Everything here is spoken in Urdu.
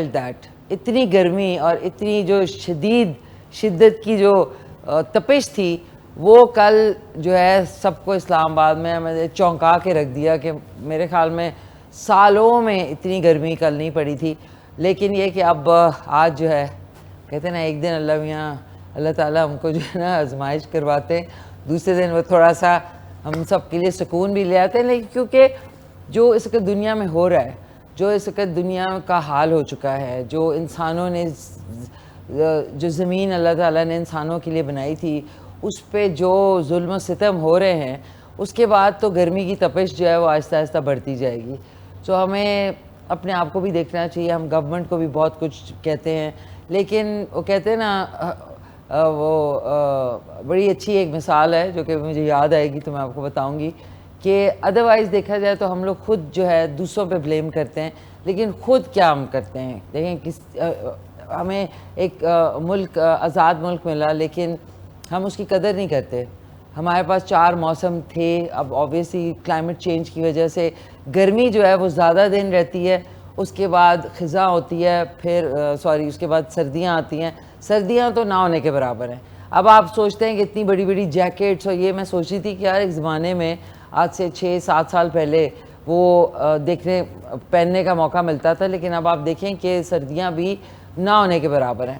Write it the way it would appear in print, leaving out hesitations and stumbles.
felt that. اتنی گرمی اور اتنی جو شدت کی جو تپش تھی وہ کل جو ہے سب کو اسلام آباد میں چونکا کے رکھ دیا کہ میرے خیال میں سالوں میں اتنی گرمی کل نہیں پڑی تھی. لیکن یہ کہ اب آج جو ہے کہتے ہیں نا ایک دن اللہ تعالیٰ ہم کو جو ہے نا آزمائش کرواتے ہیں, دوسرے دن وہ تھوڑا سا ہم سب کے لیے سکون بھی لے آتے ہیں. لیکن کیونکہ جو اس وقت دنیا میں ہو رہا ہے, جو اس وقت دنیا کا حال ہو چکا ہے, جو انسانوں نے جو زمین اللہ تعالیٰ نے انسانوں کے لیے بنائی تھی اس پہ جو ظلم و ستم ہو رہے ہیں, اس کے بعد تو گرمی کی تپش جو ہے وہ آہستہ آہستہ بڑھتی جائے گی. تو ہمیں اپنے آپ کو بھی دیکھنا چاہیے. ہم گورنمنٹ کو بھی بہت کچھ کہتے ہیں, لیکن وہ کہتے ہیں نا وہ بڑی اچھی ایک مثال ہے جو کہ مجھے یاد آئے گی تو میں آپ کو بتاؤں گی کہ ادروائز دیکھا جائے تو ہم لوگ خود جو ہے دوسروں پہ بلیم کرتے ہیں, لیکن خود کیا ہم کرتے ہیں. دیکھیں ہمیں ایک ملک آزاد ملک ملا لیکن ہم اس کی قدر نہیں کرتے. ہمارے پاس 4 موسم تھے. اب آبویسلی کلائمیٹ چینج کی وجہ سے گرمی جو ہے وہ زیادہ دن رہتی ہے, اس کے بعد خزاں ہوتی ہے, پھر اس کے بعد سردیاں آتی ہیں. سردیاں تو نہ ہونے کے برابر ہیں. اب آپ سوچتے ہیں کہ اتنی بڑی بڑی جیکٹس, اور یہ میں سوچی تھی کہ یار ایک زمانے میں آج سے 6-7 سال پہلے وہ پہننے کا موقع ملتا تھا, لیکن اب آپ دیکھیں کہ سردیاں بھی نہ ہونے کے برابر ہیں.